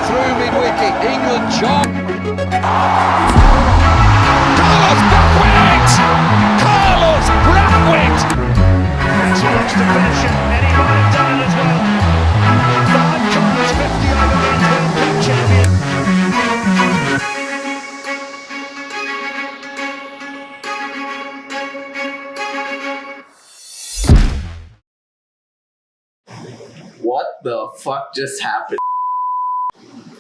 through mid-wicket. England jog. Carlos Brathwaite! Carlos Brathwaite! That's who wants to finish it, and he might have done it as well. 5 times 50 over the World Cup champion. What the fuck just happened?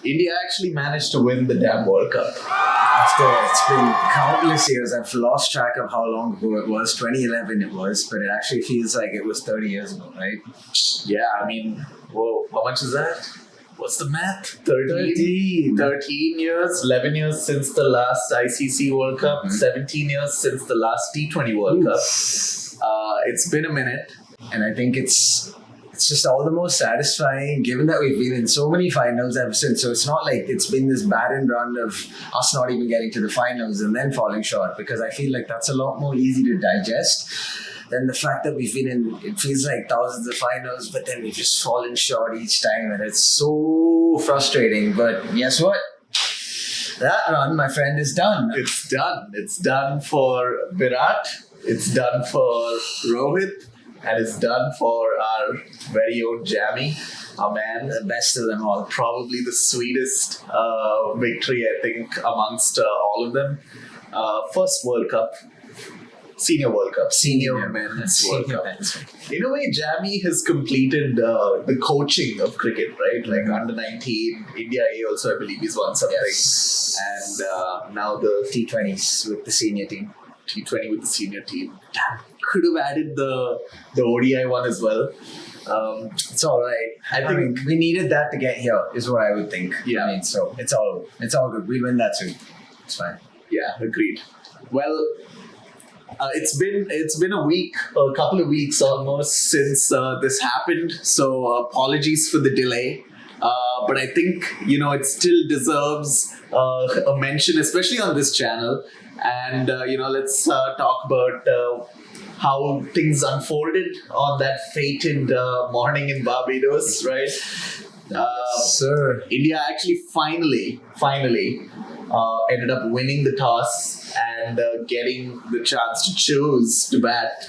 India actually managed to win the damn World Cup. After it's been countless years, I've lost track of how long ago it was. 2011 it was, but it actually feels like it was 30 years ago, right? Yeah, I mean, whoa, how much is that? What's the math? 13 years, 11 years since the last ICC World Cup, 17 years since the last T20 World Cup. It's been a minute. And I think it's just all the more satisfying given that we've been in so many finals ever since. So it's not like it's been this barren run of us not even getting to the finals and then falling short, because I feel like that's a lot more easy to digest than the fact that we've been in, it feels like thousands of finals, but then we've just fallen short each time, and it's so frustrating. But guess what? That run, my friend, is done. It's done. It's done for Virat. It's done for Rohit. And it's done for our very own Jamie, our man. The best of them all. Probably the sweetest victory, I think, amongst all of them. First World Cup. Senior World Cup. Senior Men's World Cup. In a way, Jamie has completed the coaching of cricket, right? Like under 19, India A also, I believe, he's won something. Yes. And now the T20s with the senior team. T20 with the senior team. Could have added the ODI one as well. It's all right. I think we needed that to get here, is what I would think. Yeah. I mean, so it's all good. We'll win that soon. It's fine. Yeah, agreed. Well, it's been a week, a couple of weeks almost since this happened. So apologies for the delay. But I think, it still deserves a mention, especially on this channel. And, let's talk about how things unfolded on that fated morning in Barbados, right? Sir. India actually finally ended up winning the toss and getting the chance to choose to bat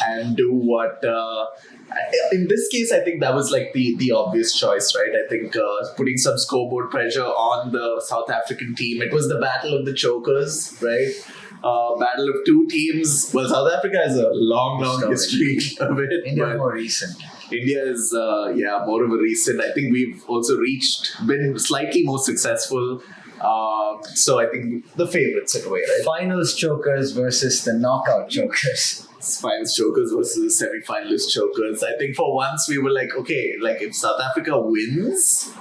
and do what... in this case, I think that was like the obvious choice, right? I think putting some scoreboard pressure on the South African team. It was the battle of the chokers, right? Battle of two teams. Well, South Africa has a long history of it. India more recent. India is, more of a recent. I think we've also been slightly more successful. So I think the favorites in a way, right? Finals chokers versus the knockout chokers. Finals chokers versus semi-finalist chokers. I think for once we were like, okay, like if South Africa wins,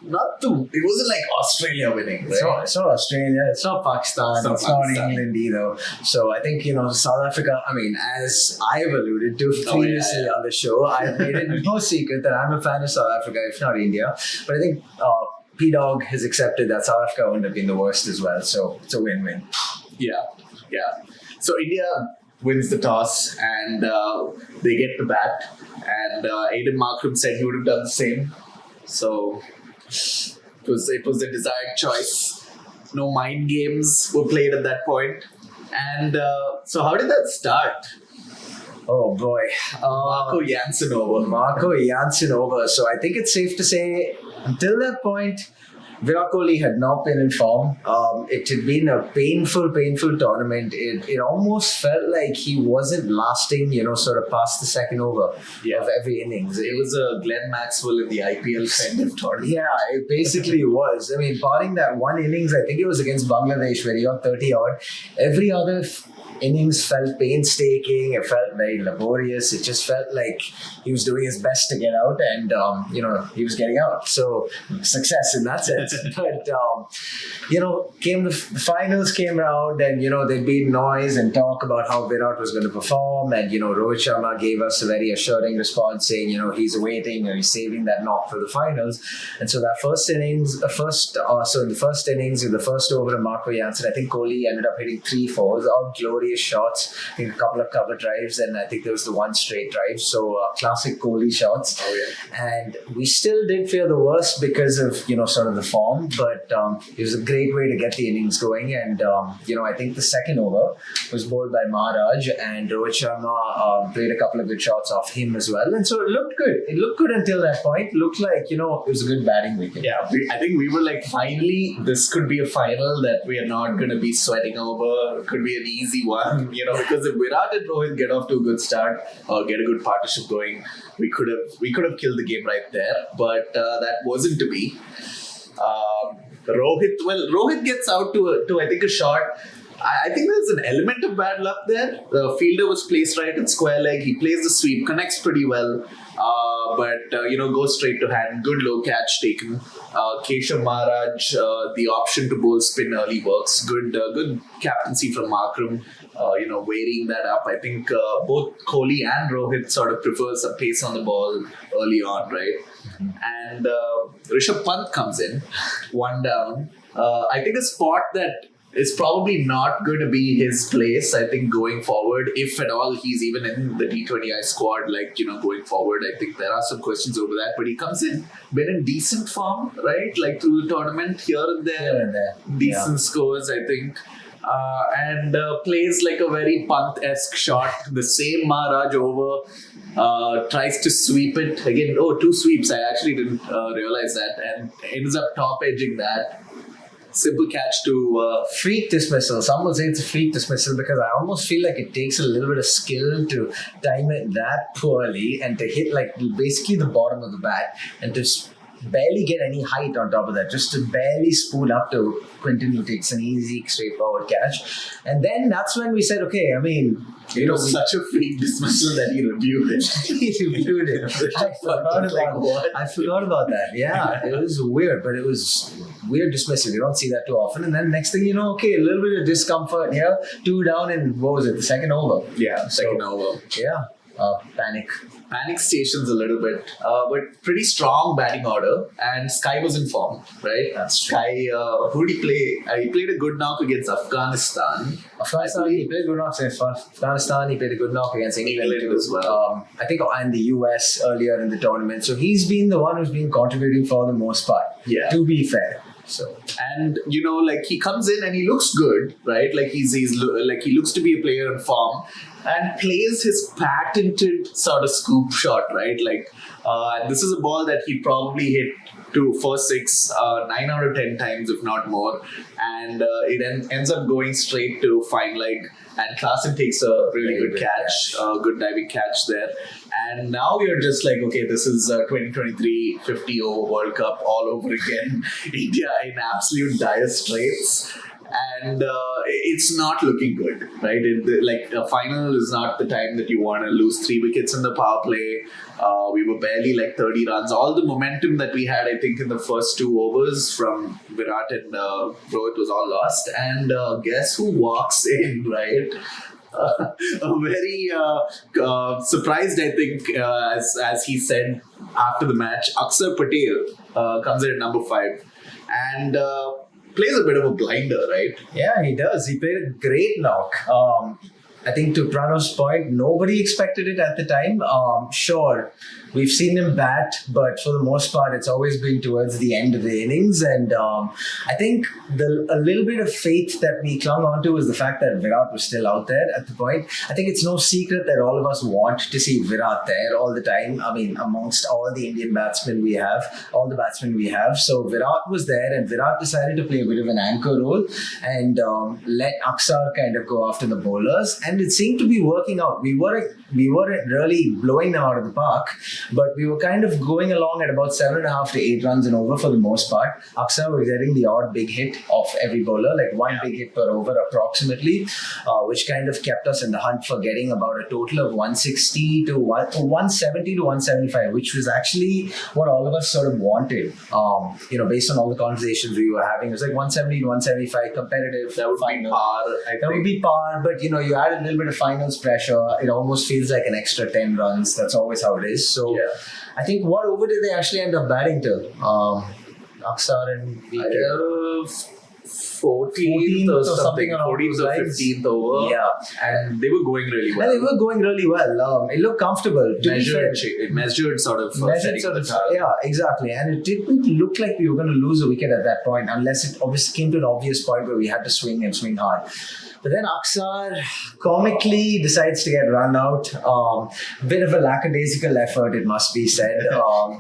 it wasn't like Australia winning, right? It's not Australia, it's not Pakistan, it's not England either. So I think, South Africa, I mean, as I've alluded to previously on the show, I've made it no secret that I'm a fan of South Africa, if not India. But I think P-Dog has accepted that South Africa wouldn't have been the worst as well. So it's a win-win. Yeah. So India wins the toss and they get the bat. And Aiden Markram said he would have done the same. So it was the desired choice. No mind games were played at that point. And so how did that start? Oh boy. Marco Jansen over. So I think it's safe to say, until that point, Virat Kohli had not been in form. It had been a painful tournament. It almost felt like he wasn't lasting, sort of past the second over of every innings. It was a Glenn Maxwell in the IPL kind of tournament. Yeah, it basically was. I mean, barring that one innings, I think it was against Bangladesh where he got 30 odd. Every other innings felt painstaking. It felt very laborious. It just felt like he was doing his best to get out, and he was getting out. So success in that sense. But the finals came around, and there'd been noise and talk about how Virat was going to perform, and Rohit Sharma gave us a very assuring response saying he's waiting or he's saving that knock for the finals. And so that first innings, in the first innings, in the first over of Marco Jansen, I think Kohli ended up hitting 3 4s, all glorious quality shots. I think a couple of cover drives, and I think there was the one straight drive. So classic Kohli shots. Oh, yeah. And we still did fear the worst because of sort of the form, but it was a great way to get the innings going. And I think the second over was bowled by Maharaj, and Rohit Sharma played a couple of good shots off him as well, and so it looked good. It looked good until that point. Looked like it was a good batting wicket. Yeah, I think we were like, finally, this could be a final that we are not going to be sweating over. It could be an easy one, because if Virat and Rohit get off to a good start or get a good partnership going, we could have killed the game right there. But that wasn't to be. Rohit gets out to I think a shot. I think there's an element of bad luck there. The fielder was placed right in square leg. He plays the sweep, connects pretty well, but goes straight to hand. Good low catch taken. Keshav Maharaj, the option to bowl spin early works. Good captaincy from Markram. Varying that up. I think both Kohli and Rohit sort of prefer some pace on the ball early on, right? Mm-hmm. And Rishabh Pant comes in, one down. I think a spot that is probably not going to be his place, I think, going forward, if at all he's even in the T20I squad, going forward. I think there are some questions over that, but he comes in, been in decent form, right? Like through the tournament, here and there. Decent scores, I think. And plays like a very Pant-esque shot. The same Maharaj over, tries to sweep it. Again, two sweeps. I actually didn't realize that, and ends up top edging that. Simple catch to freak dismissal. Some will say it's a freak dismissal because I almost feel like it takes a little bit of skill to time it that poorly and to hit like basically the bottom of the bat and to barely get any height on top of that, just to barely spool up to Quinton, who takes an easy, straightforward catch. And then that's when we said, okay, I mean, it was such a freak dismissal that he reviewed it. He reviewed it. I forgot about that. Yeah, it was weird, but it was weird dismissal. You don't see that too often. And then next thing you know, okay, a little bit of discomfort here, 2 down, and what was it, the second over? Yeah, second over. Yeah. Panic stations a little bit, but pretty strong batting order, and Sky was in form, right? Sky, who did he play? He played a good knock against Afghanistan. He played a good knock against Afghanistan. He played a good knock against England as well. I think, and the US earlier in the tournament. So he's been the one who's been contributing for the most part. Yeah. To be fair. So, and he comes in and he looks good, right? Like he looks to be a player in form, and plays his patented sort of scoop shot, right? This is a ball that he probably hit to first 6, 9 out of 10 times, if not more, and it ends up going straight to fine leg. And Klaasen takes a really good catch, good diving catch there. And now you're just like, okay, this is 2023 50 over World Cup all over again. India in absolute dire straits. And it's not looking good, right? A final is not the time that you want to lose 3 wickets in the power play. We were barely 30 runs. All the momentum that we had, I think, in the first 2 overs from Virat and Rohit was all lost. And guess who walks in, right? Very surprised, I think, as he said after the match. Akshar Patel comes in at number 5. And plays a bit of a blinder, right? Yeah, he does. He played a great knock. I think to Pranav's point, nobody expected it at the time. Sure, we've seen him bat, but for the most part, it's always been towards the end of the innings. And I think a little bit of faith that we clung on to was the fact that Virat was still out there at the point. I think it's no secret that all of us want to see Virat there all the time. I mean, amongst all the Indian batsmen we have, all the batsmen we have. So Virat was there, and Virat decided to play a bit of an anchor role and let Akshar kind of go after the bowlers. And it seemed to be working out. We weren't really blowing them out of the park, but we were kind of going along at about 7.5 to 8 runs and over for the most part. Akshar was getting the odd big hit off every bowler, one big hit per over approximately, which kind of kept us in the hunt for getting about a total of 160 to 170 to 175, which was actually what all of us sort of wanted. Based on all the conversations we were having, it was 170 to 175 competitive. That would be par. That would be par, but you add a little bit of finals pressure. It almost feels like an extra 10 runs. That's always how it is. So yeah. I think what over did they actually end up batting to? Akshar and 14th or something, around 14th those or lines. 15th over. Yeah. And they were going really well. Well, they were going really well. It looked comfortable. To be fair. Measured sort of. Measured setting sort the of, target. yeah, exactly. And it didn't look like we were going to lose a wicket at that point, unless it obviously came to an obvious point where we had to swing and swing hard. But then Aksar comically decides to get run out. Bit of a lackadaisical effort, it must be said.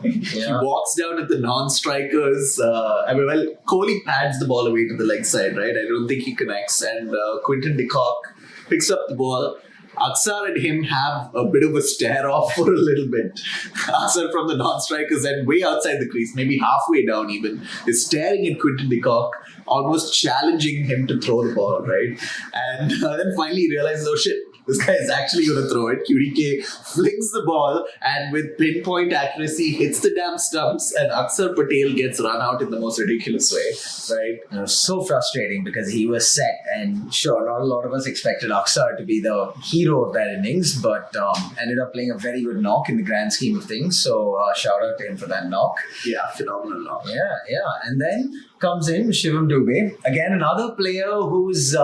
He walks down at the non-strikers. Kohli pads the ball away to the leg side, right? I don't think he connects. And Quinton de Kock picks up the ball. Aksar and him have a bit of a stare-off for a little bit. Aksar from the non-strikers and way outside the crease, maybe halfway down even, is staring at Quinton de Kock, almost challenging him to throw the ball, right? And then finally he realizes, oh shit, this guy is actually going to throw it. QDK flings the ball and with pinpoint accuracy hits the damn stumps, and Aksar Patel gets run out in the most ridiculous way, right? It was so frustrating because he was set, and sure, not a lot of us expected Aksar to be the hero of that innings, but ended up playing a very good knock in the grand scheme of things. So shout out to him for that knock. Yeah, phenomenal knock. Yeah. And then comes in Shivam Dubey, again another player who's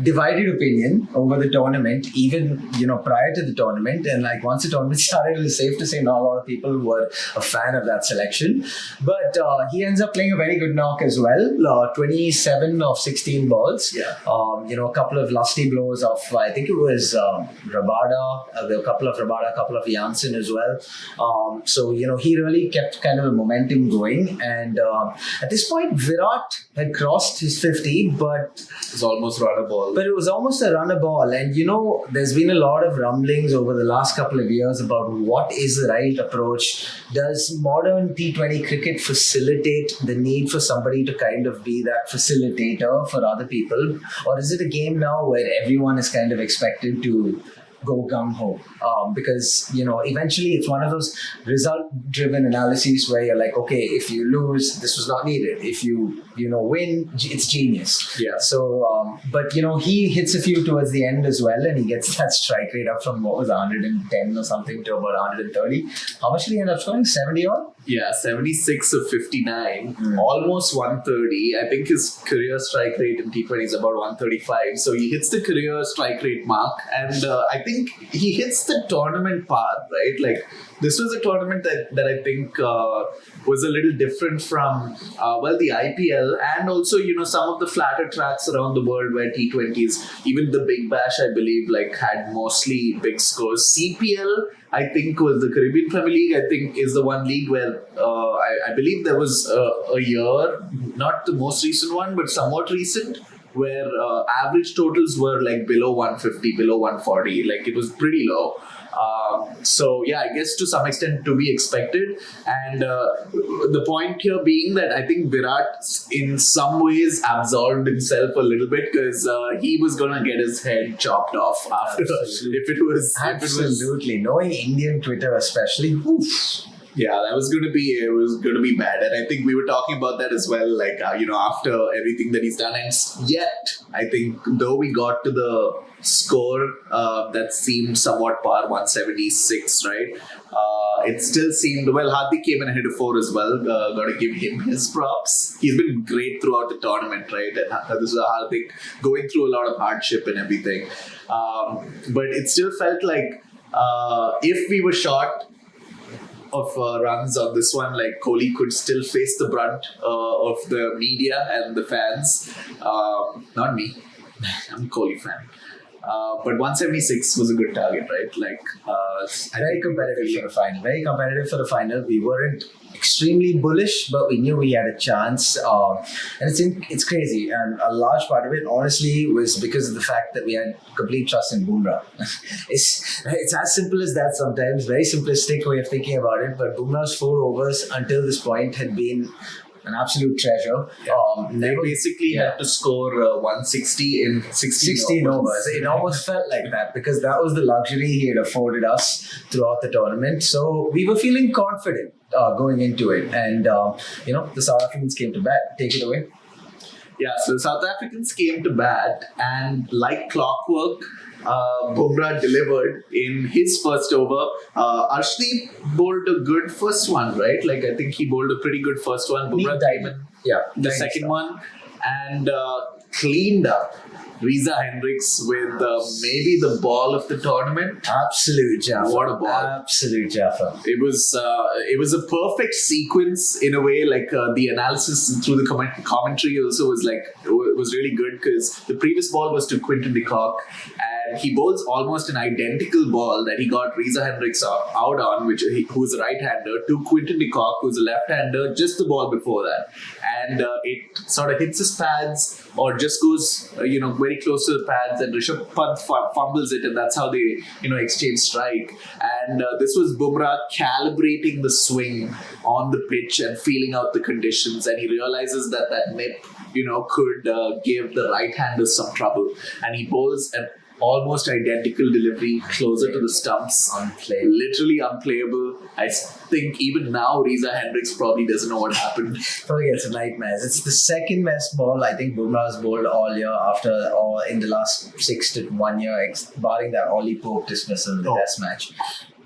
divided opinion over the tournament, even prior to the tournament, and like once the tournament started, it was safe to say not a lot of people were a fan of that selection. But he ends up playing a very good knock as well. 27 of 16 balls. Yeah. A couple of lusty blows of I think it was Rabada, a couple of Rabada, a couple of Janssen as well. So he really kept kind of the momentum going, and at this point Virat had crossed his 50, but It's almost run a ball. it was almost a runner ball. And there's been a lot of rumblings over the last couple of years about what is the right approach. Does modern T20 cricket facilitate the need for somebody to kind of be that facilitator for other people? Or is it a game now where everyone is kind of expected to go gung-ho? Because eventually it's one of those result-driven analyses where you're like, okay, if you lose, this was not needed. If you win, it's genius. Yeah. So but he hits a few towards the end as well, and he gets that strike rate up from what was 110 or something to about 130. How much did he end up scoring? 70 odd? Yeah, 76 of 59, almost 130. I think his career strike rate in T20 is about 135. So he hits the career strike rate mark, and I think he hits the tournament par, right? Like, this was a tournament that I think was a little different from, the IPL, and also, some of the flatter tracks around the world where T20s, even the Big Bash, I believe, like, had mostly big scores. CPL, I think, was the Caribbean Premier League, I think, is the one league where I believe there was a year, not the most recent one, but somewhat recent, where average totals were like below 150, below 140. Like, it was pretty low. So yeah, I guess to some extent to be expected. And the point here being that I think Virat in some ways absolved himself a little bit, because he was gonna get his head chopped off after if it was knowing Indian Twitter especially. Oof. Yeah, it was going to be bad. And I think we were talking about that as well, like, after everything that he's done. And yet, I think, though we got to the score that seemed somewhat par 176, right? It still seemed, Hardik came in ahead of 4 as well. Got to give him his props. He's been great throughout the tournament, right? And this is Hardik going through a lot of hardship and everything. But it still felt like if we were short of runs on this one, like, Kohli could still face the brunt of the media and the fans. Not me. I'm a Kohli fan. But 176 was a good target, right? Like, very competitive for the final. Very competitive for the final. We weren't extremely bullish, but we knew we had a chance. And it's crazy. And a large part of it, honestly, was because of the fact that we had complete trust in Bumrah. It's as simple as that sometimes. Very simplistic way of thinking about it. But Bumrah's 4 overs until this point had been an absolute treasure. They basically had to score 160 in 16 overs. It almost felt like that because that was the luxury he had afforded us throughout the tournament. So we were feeling confident going into it. And, the South Africans came to bat. Take it away. Yeah, so South Africans came to bat, and like clockwork, Bumrah delivered in his first over. Arshdeep bowled a good first one, right? Like, I think he bowled a pretty good first one. Bumrah came in the second one. and cleaned up Riza Hendricks with maybe the ball of the tournament. Absolute Jaffa. What a ball. Absolute Jaffa. It was a perfect sequence in a way. Like the analysis through the commentary also was was really good, because the previous ball was to Quinton de Kock, and he bowls almost an identical ball that he got Riza Hendricks out on, who's a right-hander, to Quinton de Kock, who's a left-hander, just the ball before that, and it sort of hits his pads or just goes very close to the pads, and Rishabh Pant fumbles it, and that's how they exchange strike. And this was Bumrah calibrating the swing on the pitch and feeling out the conditions, and he realizes that nip could give the right-handers some trouble, and he bowls an almost identical delivery closer to the stumps. Unplayable. Literally unplayable. I think even now Riza Hendricks probably doesn't know what happened. Probably gets a nightmare. It's the second best ball I think Bumrah has bowled all year or in the last 6 to 1 year, barring that Ollie Pope dismissal in the test match.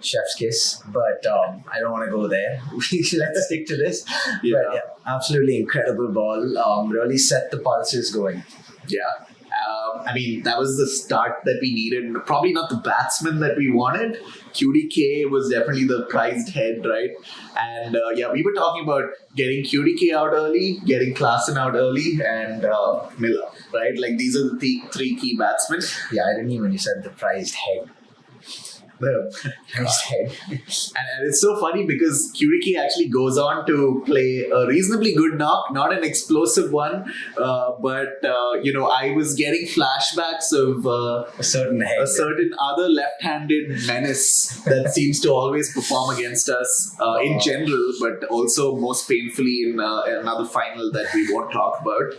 Chef's kiss, but I don't want to go there. Let's stick to this. Yeah. But absolutely incredible ball. Really set the pulses going. Yeah. That was the start that we needed. Probably not the batsman that we wanted. QDK was definitely the prized head, right? And we were talking about getting QDK out early, getting Klaasen out early, and Miller, right? Like, these are the three key batsmen. Yeah, I didn't even, you said the prized head. Prized head. And it's so funny because QDK actually goes on to play a reasonably good knock, not an explosive one, but I was getting flashbacks of a certain other left-handed menace that seems to always perform against us in general, but also most painfully in another final that we won't talk about.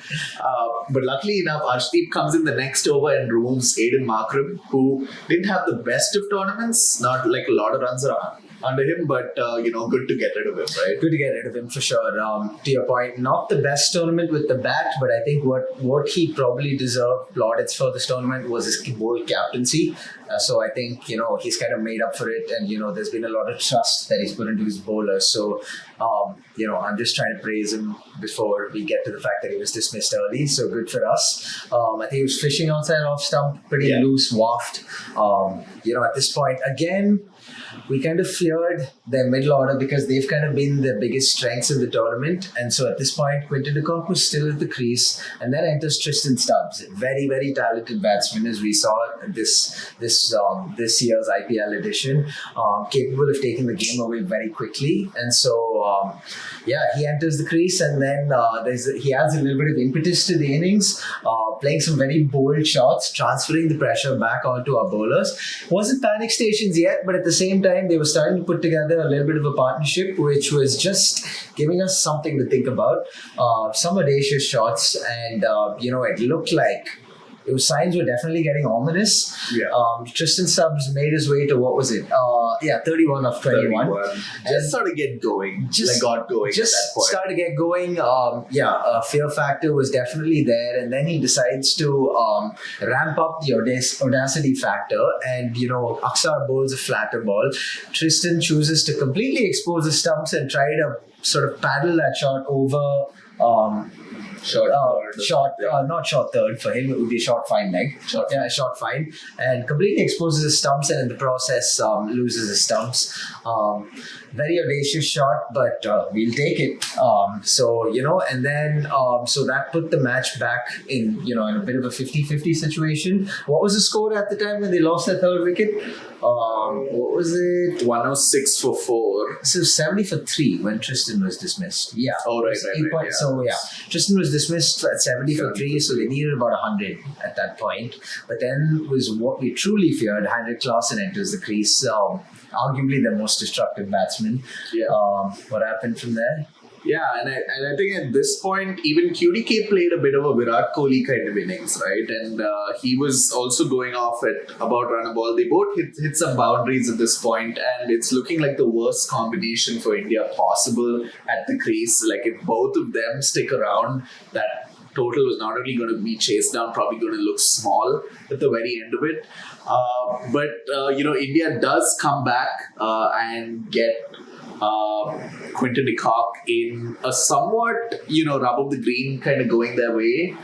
But luckily enough, Arshdeep comes in the next over and removes Aiden Markram, who didn't have the best of tournaments. Not like a lot of runs around under him, but good to get rid of him, right? Good to get rid of him for sure. To your point, not the best tournament with the bat, but I think what he probably deserved plaudits for this tournament was his bowl captaincy. So I think he's kind of made up for it, and there's been a lot of trust that he's put into his bowlers. So I'm just trying to praise him before we get to the fact that he was dismissed early. So good for us. I think he was fishing outside off stump, pretty loose waft. At this point, again, we kind of feared their middle order because they've kind of been the biggest strengths in the tournament. And so at this point, Quinton de Kock was still at the crease. And then enters Tristan Stubbs, very, very talented batsman, as we saw this year's IPL edition, capable of taking the game away very quickly. And so, he enters the crease, and then he adds a little bit of impetus to the innings, playing some very bold shots, transferring the pressure back onto our bowlers. Wasn't panic stations yet, but at the same time, they were starting to put together a little bit of a partnership, which was just giving us something to think about. Some audacious shots, and it looked like signs were definitely getting ominous. Yeah. Tristan Stubbs made his way to, what was it? 31 of 21. Just sort of get going. Got going just at that point. Started to get going. Fear factor was definitely there. And then he decides to ramp up the audacity factor. And, Aksar bowls a flatter ball. Tristan chooses to completely expose the stumps and try to sort of paddle that shot over... not short third for him. It would be a short fine leg. Short fine, and completely exposes his stumps, and in the process loses his stumps. Very audacious shot, but we'll take it. And then so that put the match back in a bit of a 50-50 situation. What was the score at the time when they lost their third wicket? What was it? 106 for 4. So 70 for 3 when Tristan was dismissed. Yeah. Oh, right. So Tristan was dismissed at 70 for 3, so they needed about 100 at that point. But then was what we truly feared. Henrik Klaasen enters the crease, arguably the most destructive batsman. Yeah. What happened from there? Yeah, and I think at this point, even QDK played a bit of a Virat Kohli kind of innings, right? And he was also going off at about run a ball. They both hit some boundaries at this point, and it's looking like the worst combination for India possible at the crease. Like, if both of them stick around, that total was not only going to be chased down, probably going to look small at the very end of it. But India does come back and get Quinton de Kock in a somewhat, rub of the green kind of going their way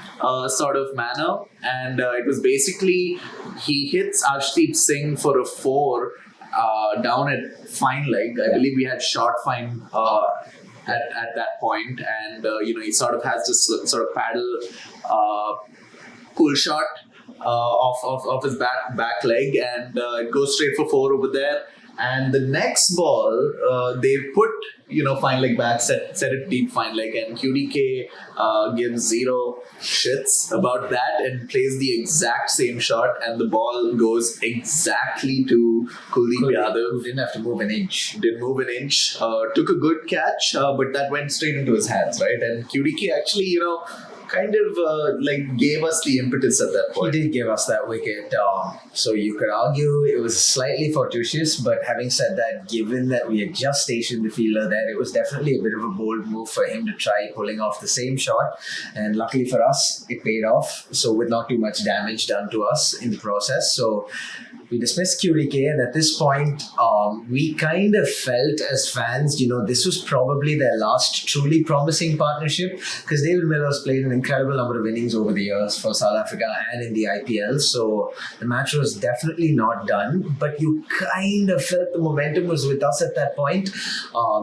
sort of manner. And it was basically, he hits Arshdeep Singh for a 4 down at fine leg. I believe we had short fine at that point. And, he sort of has this sort of paddle pull shot of his back leg, and it goes straight for 4 over there. And the next ball, they put, fine leg back, set it deep fine leg, and QDK gives 0 shits about that and plays the exact same shot, and the ball goes exactly to Kuldeep Yadav. Didn't have to move an inch. Didn't move an inch. Took a good catch, but that went straight into his hands, right? And QDK actually, kind of gave us the impetus at that point. He did give us that wicket. So you could argue it was slightly fortuitous, but having said that, given that we had just stationed the fielder there, it was definitely a bit of a bold move for him to try pulling off the same shot. And luckily for us, it paid off. So with not too much damage done to us in the process. So we dismissed QDK, and at this point, we kind of felt as fans, this was probably their last truly promising partnership, because David Miller's played an incredible number of innings over the years for South Africa and in the IPL. So the match was definitely not done, but you kind of felt the momentum was with us at that point,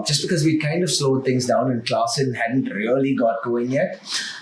just because we kind of slowed things down and Klaasen hadn't really got going yet.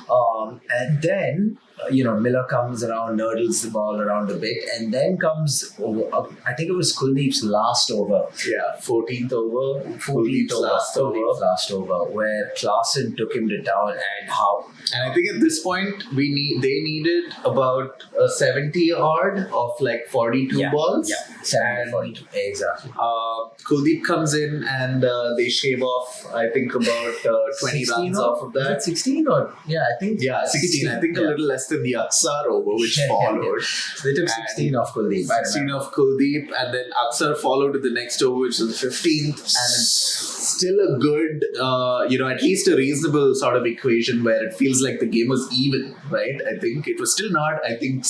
And then Miller comes around, nurdles the ball around a bit, and then comes, I think it was Kuldeep's last over. Yeah, 14th over. 14th last over, where Klaasen took him to town, and how. And I think at this point, they needed about a 70 odd of 42 balls. Yeah, 70, 42. Exactly. Kuldeep comes in and they shave off, I think, about 20 runs off of that. 16 or? Yeah, I think. Yeah, 16. I think a little less than the Aksar over, which followed. They took 16 off Kuldeep. 16 off Kuldeep, and then Aksar followed with the next over, which was the 15th. And it's still a good, at least a reasonable sort of equation where it feels like the game was even, right? I think it was still not, in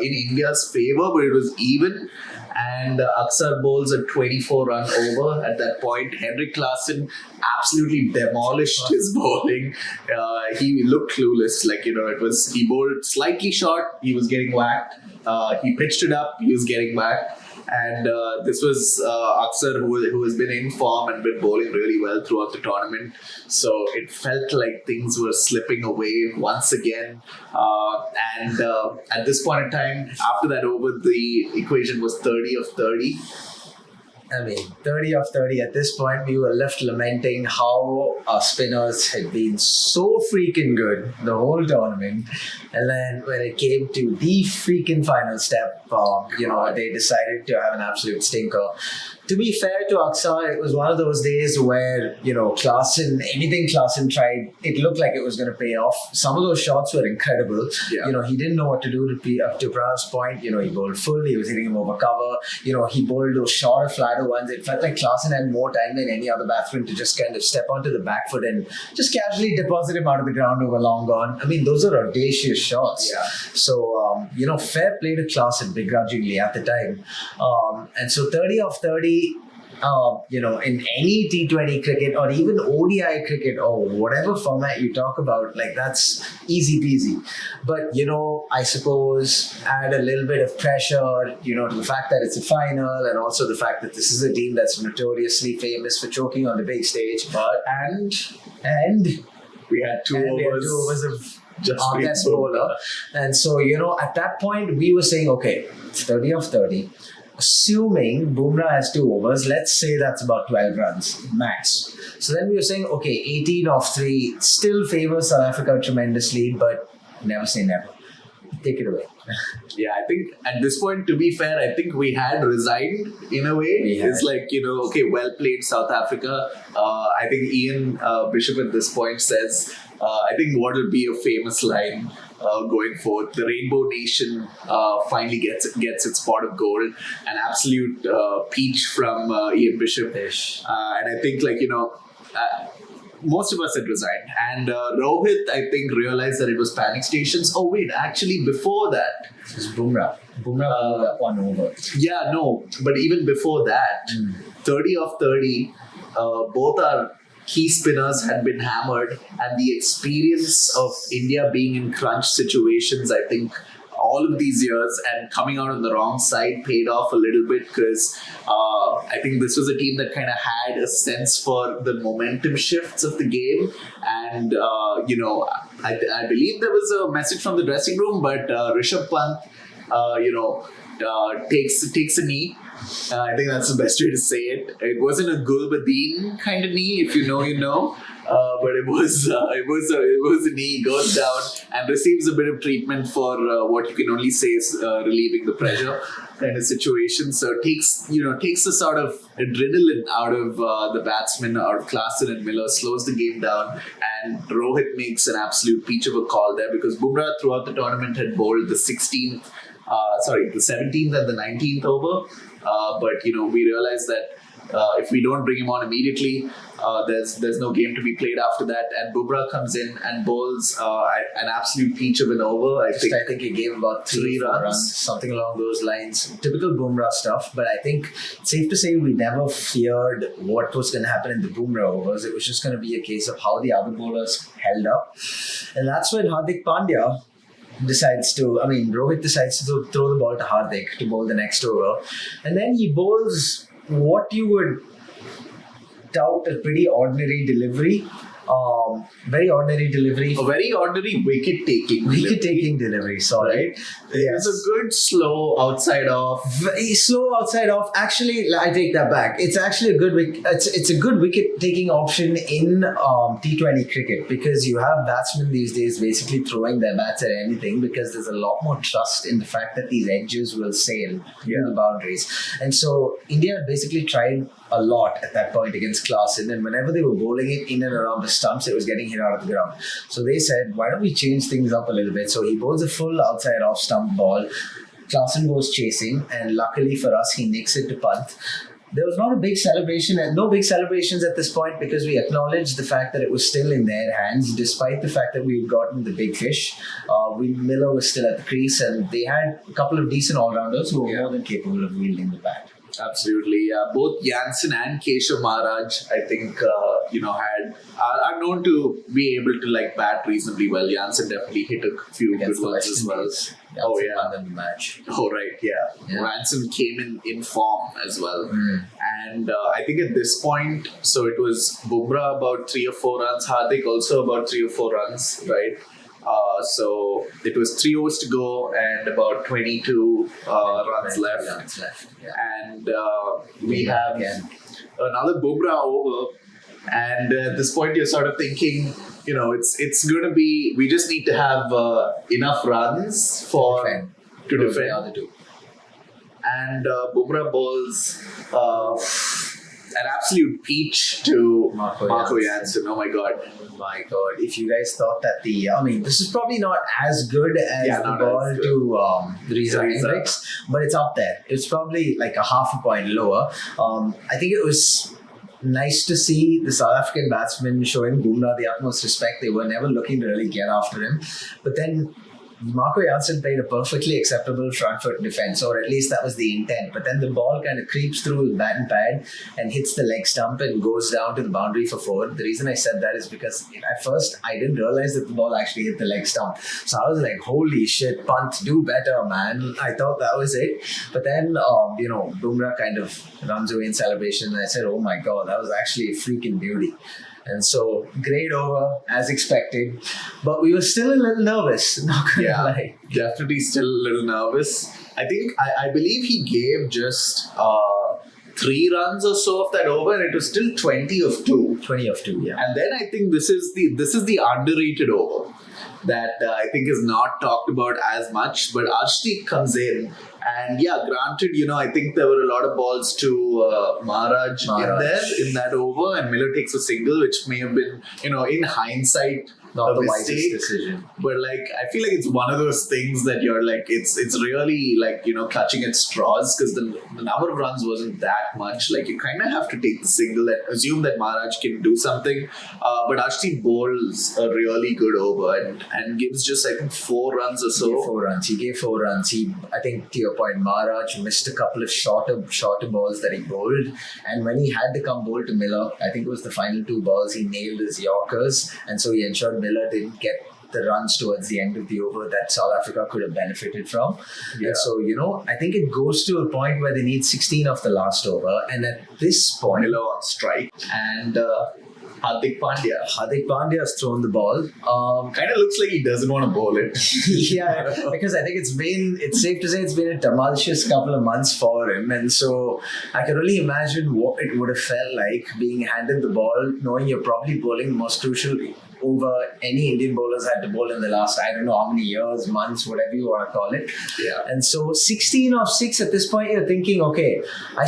India's favor, but it was even. And Aksar bowls a 24-run over at that point. Henrik Klaasen absolutely demolished his bowling. He looked clueless. He bowled slightly short, he was getting whacked. He pitched it up, he was getting whacked. And this was Aksar, who has been in form and been bowling really well throughout the tournament. So it felt like things were slipping away once again. And at this point in time, after that over, the equation was 30 of 30. 30 of 30. At this point, we were left lamenting how our spinners had been so freaking good the whole tournament. And then when it came to the freaking final step, they decided to have an absolute stinker. To be fair to Aksar, it was one of those days where, anything Klaasen tried, it looked like it was going to pay off. Some of those shots were incredible. Yeah. He didn't know what to do up to Pranav's point. He bowled full, he was hitting him over cover. He bowled those shorter, flatter ones. It felt like Klaasen had more time than any other batsman to just kind of step onto the back foot and just casually deposit him out of the ground over long gone. Those are audacious shots. Yeah. So, fair play to Klaasen begrudgingly at the time. And so 30 of 30, in any T20 cricket or even ODI cricket or whatever format you talk about, that's easy peasy. But, I suppose add a little bit of pressure, to the fact that it's a final, and also the fact that this is a team that's notoriously famous for choking on the big stage. And we had two overs of our best bowler. And so, at that point, we were saying, okay, 30 of 30. Assuming Bumrah has 2 overs, let's say that's about 12 runs max. So then we were saying, okay, 18 of 3 still favors South Africa tremendously, but never say never. Take it away. Yeah, I think at this point, to be fair, I think we had resigned in a way. It's okay, well played South Africa. I think Ian Bishop at this point says, I think what will be a famous line going forward, the Rainbow Nation finally gets its pot of gold. An absolute peach from Ian Bishop. And I think most of us had resigned. And Rohit, I think, realized that it was panic stations. Oh wait, actually before that, it was Bumrah. Bumrah 1 over. Yeah, no, but even before that, 30 of 30, both our key spinners had been hammered, and the experience of India being in crunch situations, I think all of these years and coming out on the wrong side paid off a little bit, because I think this was a team that kind of had a sense for the momentum shifts of the game. And, I believe there was a message from the dressing room, but Rishabh Pant, takes a knee. I think that's the best way to say it. It wasn't a Gulbadin kind of knee, if you know, you know. But it was a knee, goes down and receives a bit of treatment for what you can only say is relieving the pressure kind of situation. So it takes a sort of adrenaline out of the batsman, out of Klaasen and Miller, slows the game down, and Rohit makes an absolute peach of a call there, because Bumrah throughout the tournament had bowled the 17th and the 19th over. But we realized that if we don't bring him on immediately, there's no game to be played after that. And Bumrah comes in and bowls an absolute peach of an over. I think he gave about 3 runs, something along those lines. Typical Bumrah stuff, but I think it's safe to say we never feared what was going to happen in the Bumrah overs. It was just going to be a case of how the other bowlers held up. And that's when Hardik Pandya Rohit decides to throw the ball to Hardik to bowl the next over. And then he bowls what you would tout a pretty ordinary delivery. Very ordinary delivery. A very ordinary wicket-taking delivery, sorry. Right? It's a good slow outside off. Very slow outside off. Actually, I take that back. It's actually a good it's a good wicket-taking option in T20 cricket, because you have batsmen these days basically throwing their bats at anything, because there's a lot more trust in the fact that these edges will sail through the boundaries. And so India basically tried a lot at that point against Klaasen, and whenever they were bowling it in and around the stumps, it was getting hit out of the ground. So they said, why don't we change things up a little bit? So he bowls a full outside off stump ball. Klaasen goes chasing, and luckily for us, he nicks it to Pant. There was not a big celebration, and no big celebrations at this point, because we acknowledged the fact that it was still in their hands, despite the fact that we had gotten the big fish. Miller was still at the crease, and they had a couple of decent all-rounders who were more than capable of wielding the bat. Absolutely. Both Jansen and Keshav Maharaj, I think, are known to be able to bat reasonably well. Jansen definitely hit a few good ones as well. Oh, yeah. Won the match. Oh, right. Yeah. Jansen came in form as well. And I think at this point, so it was Bumrah about 3 or 4 runs, Hardik also about 3 or 4 runs, right? So it was 3 overs to go and about 22 runs left. Yeah. And we have another Bumrah over. And at this point, you're sort of thinking, it's going to be, we just need to have enough runs to defend the other two. And Bumrah bowls an absolute peach to Marco Jansen. Oh my god. My god. If you guys thought that this is probably not as good as the ball to the Riza Hendricks, but it's up there. It's probably like a half a point lower. I think it was nice to see the South African batsmen showing Bumrah the utmost respect. They were never looking to really get after him. But then Marco Jansen played a perfectly acceptable front foot defense, or at least that was the intent. But then the ball kind of creeps through his bat and pad and hits the leg stump and goes down to the boundary for 4. The reason I said that is because at first I didn't realize that the ball actually hit the leg stump. So I was like, holy shit, Pant, do better, man. I thought that was it. But then, Bumrah kind of runs away in celebration, and I said, oh my god, that was actually a freaking beauty. And so, great over, as expected. But we were still a little nervous, not gonna lie. Definitely still a little nervous. I think, I believe he gave just 3 runs or so of that over, and it was still 20 of 2. 20 of 2, yeah. And then I think this is the underrated over that I think is not talked about as much. But Arshdeep comes in, and granted, I think there were a lot of balls to Maharaj in that over, and Miller takes a single, which may have been, in hindsight, Not a the mistake, wisest decision. but like I feel like it's one of those things that you're like it's really like clutching at straws because the number of runs wasn't that much. Like you kind of have to take the single and assume that Maharaj can do something, but Archie bowls a really good over and gives just I think 4 runs or so. He gave 4 runs. I think to your point, Maharaj missed a couple of shorter balls that he bowled, and when he had to come bowl to Miller, I think it was the final 2 balls, he nailed his Yorkers, and so he ensured Miller didn't get the runs towards the end of the over that South Africa could have benefited from. Yeah. And so, I think it goes to a point where they need 16 of the last over, and at this point, Miller on strike and Hardik Pandya has thrown the ball. Kind of looks like he doesn't want to bowl it. Yeah, because I think it's safe to say it's been a tumultuous couple of months for him, and so I can only imagine what it would have felt like being handed the ball, knowing you're probably bowling most crucial over any Indian bowlers had to bowl in the last, I don't know how many years, months, whatever you want to call it. Yeah. And so 16 of 6 at this point, you're thinking, okay, I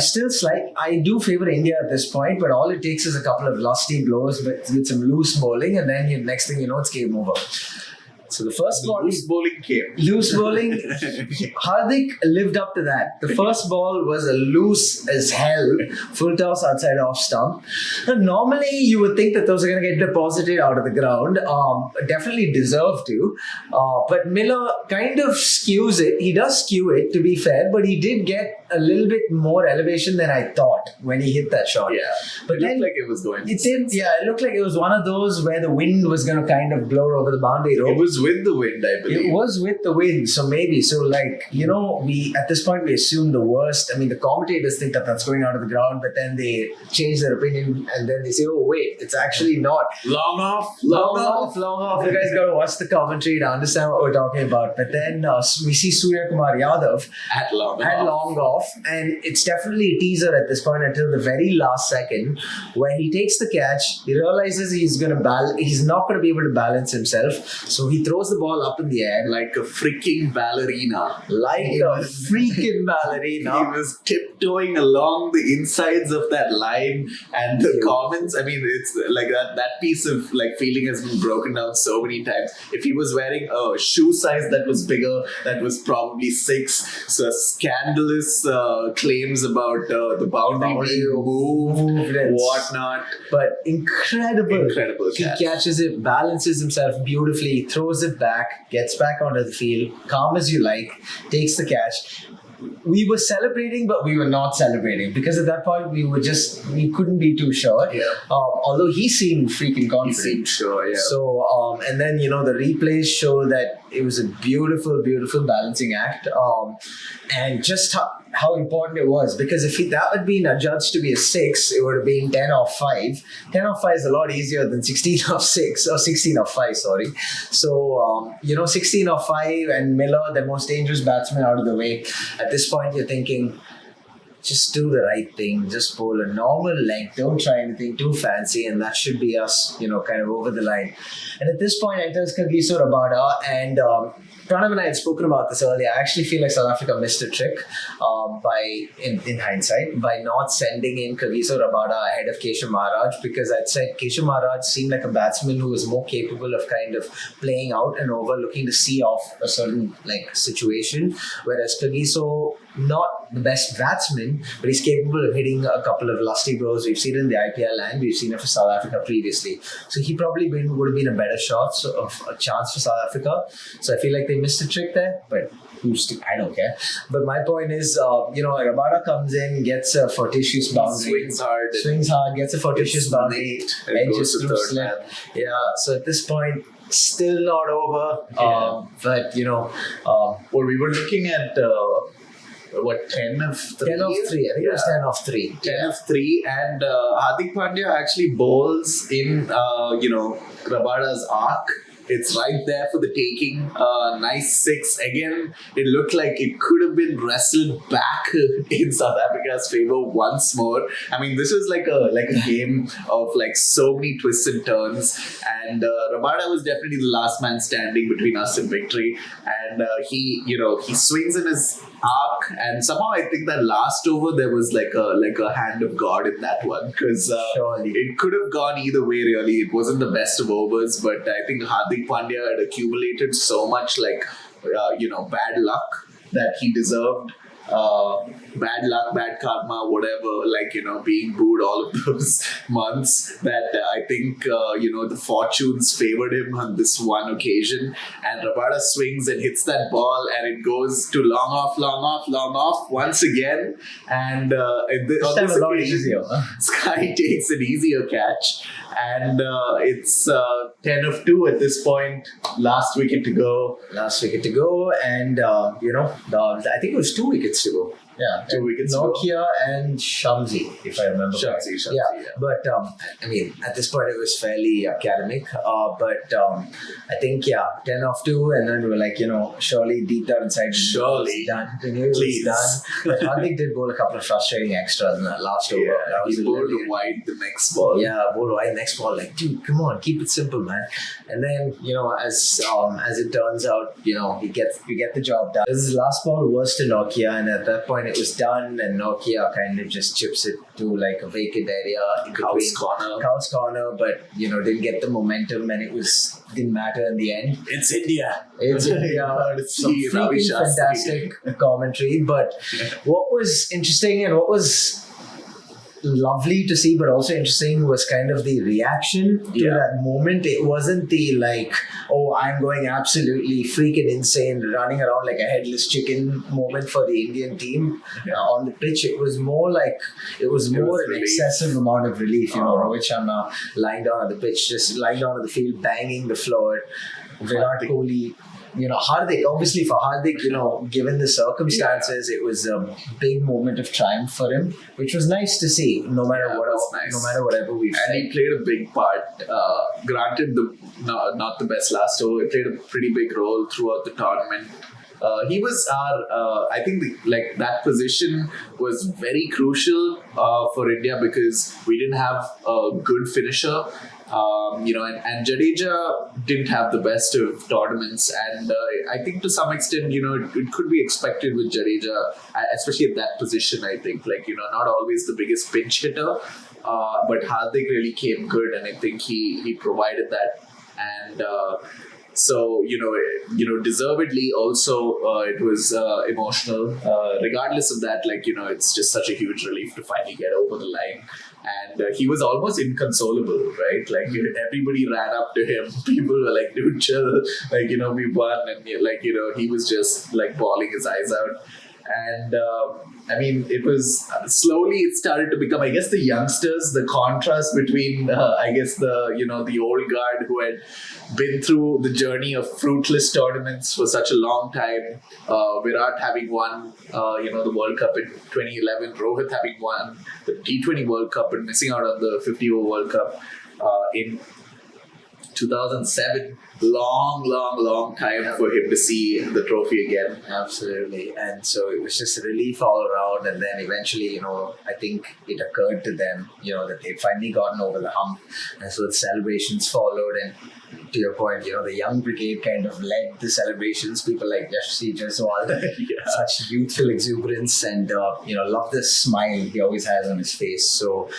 do favour India at this point, but all it takes is a couple of lusty blows with some loose bowling, and then next thing you know, it's game over. So the first ball... Loose bowling came. Loose bowling. Hardik lived up to that. The first ball was a loose as hell, full toss outside off stump. And normally you would think that those are going to get deposited out of the ground. Definitely deserve to. But Miller kind of skews it. He does skew it, to be fair, but he did get a little bit more elevation than I thought when he hit that shot. Yeah. But it looked like it was going. It looked like it was one of those where the wind was going to kind of blow over the boundary rope. It was with the wind, I believe. It was with the wind, so maybe. So, we at this point we assume the worst. I mean, the commentators think that that's going out of the ground, but then they change their opinion and then they say, "Oh, wait, it's actually not." Long off. You guys got to watch the commentary to understand what we're talking about. But then we see Surya Kumar Yadav at long off, and it's definitely a teaser at this point until the very last second where he takes the catch. He realizes he's not going to be able to balance himself, so he throws the ball up in the air like a freaking ballerina. He was tiptoeing along the insides of that line, and the comments, I mean, it's like that piece of like feeling has been broken down so many times. If he was wearing a shoe size that was bigger, that was probably 6. So scandalous claims about the boundary being moved and whatnot. But incredible catch. He catches it, balances himself beautifully, throws it back, gets back onto the field, calm as you like, takes the catch. We were celebrating, but we were not celebrating because at that point we couldn't be too sure. Yeah. Although he seemed freaking confident. He seemed sure, yeah. So, and then the replays show that it was a beautiful, beautiful balancing act, and just how important it was, because if that had been adjudged to be a 6, it would have been 10 off 5. 10 off 5 is a lot easier than 16 off 6 or 16 off 5. Sorry. So 16 off 5 and Miller, the most dangerous batsman, out of the way. At this point, you're thinking, just do the right thing. Just bowl a normal length. Don't try anything too fancy, and that should be us, kind of over the line. And at this point, enters Kagiso Rabada, and Pranav and I had spoken about this earlier. I actually feel like South Africa missed a trick in hindsight by not sending in Kagiso Rabada ahead of Keshav Maharaj, because I'd said Keshav Maharaj seemed like a batsman who was more capable of kind of playing out and over, looking to see off a certain situation, whereas Kagiso, not the best batsman, but he's capable of hitting a couple of lusty blows. We've seen it in the IPL and we've seen it for South Africa previously. So he probably would have been a better shot of a chance for South Africa. So I feel like they missed a trick there, but I don't care. But my point is, Rabada comes in, gets a fortuitous boundary. Swings hard, gets a fortuitous boundary. And goes to third man. Yeah, so at this point, still not over. But, we were looking at... 10 of 3? 10 of 3. I think it was 10 of 3. 10 of 3. And Hardik Pandya actually bowls in, Rabada's arc. It's right there for the taking. Nice 6. Again, it looked like it could have been wrestled back in South Africa's favor once more. I mean, this was like a game of like so many twists and turns. And Rabada was definitely the last man standing between us and victory. And he swings in his arc, and somehow I think that last over there was like a hand of God in that one, because it could have gone either way really. It wasn't the best of overs, but I think Hardik Pandya had accumulated so much bad luck that he deserved. Bad luck, bad karma, whatever, being booed all of those months, that I think, the fortunes favored him on this one occasion. And Rabada swings and hits that ball, and it goes to long off once again. And on this occasion, Sky takes an easier catch. And it's 10 of 2 at this point. Last wicket to go. And I think it was 2 wickets to go. Yeah, 2 wickets. Nokia and Shamsi, if I remember. Shamsi, yeah. But I mean, at this point it was fairly academic. But I think 10 off 2, and then we were like, surely deep down inside, surely done. We knew it was done. But Hardik did bowl a couple of frustrating extras in that last over. That was he bowled wide the next ball. Yeah, bowled wide next ball. Like, dude, come on, keep it simple, man. And then as it turns out, we get the job done. This is the last ball was to Nokia, and at that point it was done, and Nokia kind of just chips it to like a vacant area in Cow's corner, but didn't get the momentum, and it didn't matter in the end. It's India. Some freaking fantastic commentary. But what was interesting and what was lovely to see, but also interesting, was kind of the reaction to that moment. It wasn't the I'm going absolutely freaking insane, running around like a headless chicken moment for the Indian team on the pitch. It was more an excessive amount of relief. Rohit Sharma lying down on the pitch, just lying down on the field, banging the floor. Virat Kohli. Hardik, obviously for Hardik, given the circumstances, it was a big moment of triumph for him, which was nice to see, no matter whatever we've said. And he played a big part. Granted, not the best last over. He played a pretty big role throughout the tournament. He was I think that position was very crucial for India, because we didn't have a good finisher. And Jadeja didn't have the best of tournaments, and I think to some extent, it could be expected with Jadeja, especially at that position. I think, not always the biggest pinch hitter, but Hardik really came good, and I think he provided that, and so deservedly also it was emotional. Regardless of that, it's just such a huge relief to finally get over the line. And he was almost inconsolable, right? Everybody ran up to him. People were like, dude, chill. We won. And he was just bawling his eyes out. And it started to become, I guess, the youngsters, the contrast between, the old guard who had been through the journey of fruitless tournaments for such a long time. Virat having won, the World Cup in 2011, Rohit having won the T20 World Cup and missing out on the 50 over World Cup in 2007. Long time for him to see the trophy again. Absolutely. And so it was just a relief all around. And then eventually, I think it occurred to them, that they'd finally gotten over the hump. And so the celebrations followed. And to your point, the young brigade kind of led the celebrations. People like Yashasvi Jaiswal, such youthful exuberance, and love the smile he always has on his face. So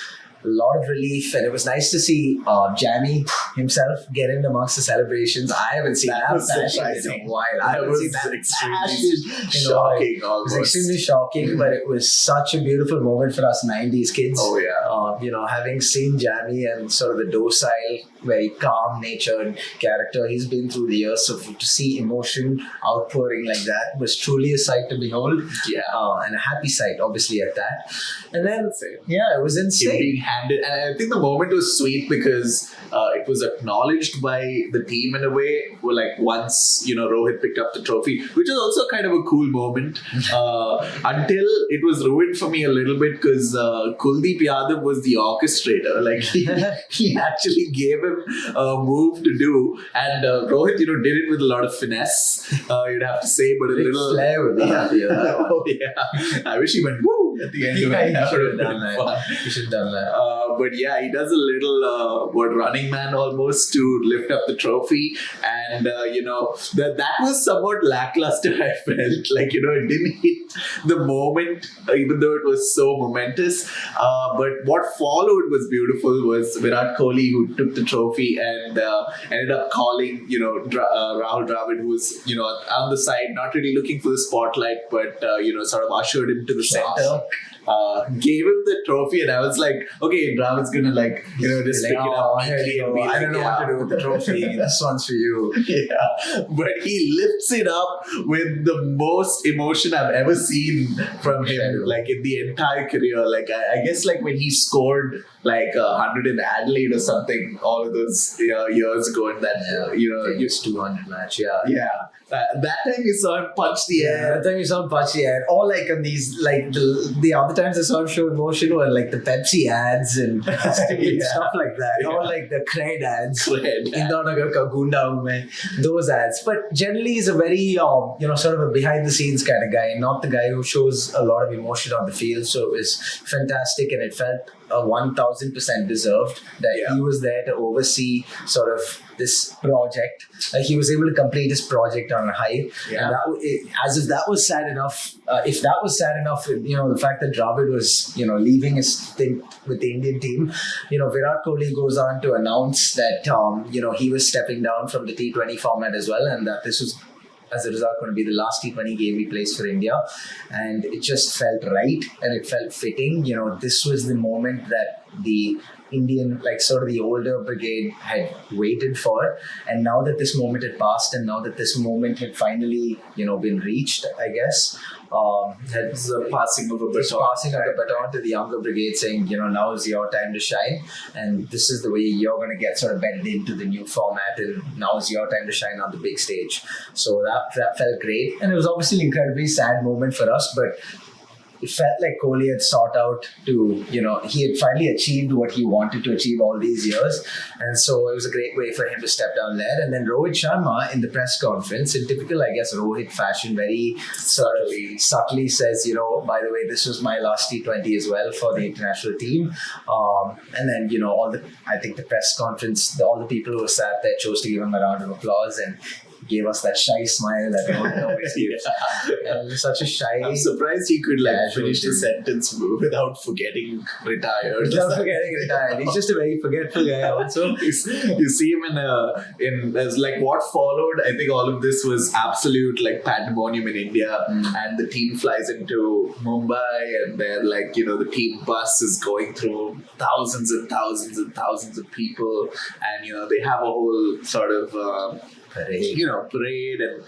a lot of relief, and it was nice to see Jamie himself get in amongst the celebrations. I haven't seen that passion in a while. I haven't seen that extremely shocking. It was extremely shocking, but it was such a beautiful moment for us 90s kids. Oh yeah. Having seen Jamie and sort of the docile, very calm natured character he's been through the years, so to see emotion outpouring like that was truly a sight to behold. Yeah. And a happy sight, obviously, at that. And then, it was insane. And I think the moment was sweet because it was acknowledged by the team in a way. Once Rohit picked up the trophy, which is also kind of a cool moment. Until it was ruined for me a little bit because Kuldeep Yadav was was the orchestrator. Like he actually gave him a move to do, and Rohit, did it with a lot of finesse. You'd have to say, but a little flair would be happy with that one. Oh yeah, I wish he went woo at the end of it. You That should would have have done been that. fun. You should have done that. But yeah, he does a little running man almost to lift up the trophy, and that was somewhat lackluster. I felt like it didn't hit the moment, even though it was so momentous. But what followed was beautiful. Was Virat Kohli, who took the trophy and ended up calling Rahul Dravid, who was on the side, not really looking for the spotlight, but sort of ushered him to the center. Gave him the trophy, and I was like, okay, Dravid's gonna just pick it up neatly and be I don't know what to do with the trophy. This one's for you. Yeah, but he lifts it up with the most emotion I've ever seen from him, like in the entire career. Like I guess like when he scored like 100 in Adelaide or something, all of those years ago, in that famous 200 match. yeah. That time you saw him punch the air. That time you saw him punch the air. Or like on these, like the other times I saw him show emotion were like the Pepsi ads and stupid stuff like that. Yeah. Or like the Cred ads. Cred. Indanagar ka gunda hu main. Those ads. But generally he's a very, sort of a behind the scenes kind of guy, not the guy who shows a lot of emotion on the field. So it was fantastic, and it felt 1000% deserved that he was there to oversee sort of this project. Like he was able to complete his project on a high, and as if that was sad enough. If that was sad enough, the fact that Dravid was leaving his stint with the Indian team, Virat Kohli goes on to announce that he was stepping down from the T20 format as well, and that this was, as a result, going to be the last T20 game he plays for India. And it just felt right, and it felt fitting. This was the moment that the Indian, like sort of the older brigade, had waited for. And now that this moment had passed, and now that this moment had finally, been reached, I guess, It's the passing of a baton. Passing of the baton to the younger brigade, saying, now is your time to shine, and this is the way you're going to get sort of bedded into the new format, and now is your time to shine on the big stage. So that felt great, and it was obviously an incredibly sad moment for us, but it felt like Kohli had sought out to, he had finally achieved what he wanted to achieve all these years. And so it was a great way for him to step down there. And then Rohit Sharma in the press conference, in typical, I guess, Rohit fashion, very subtly says, by the way, this was my last T20 as well for the international team. And then, I think the press conference, all the people who were sat there chose to give him a round of applause, and gave us that shy smile that Rohit always gives. And such a shy... I'm surprised he could finish the sentence without forgetting retired. Without forgetting retired. He's just a very forgetful guy also. You see him in as like what followed. I think all of this was absolute like pandemonium in India, and the team flies into Mumbai, and they're like, the team bus is going through thousands and thousands and thousands of people, and they have a whole sort of parade and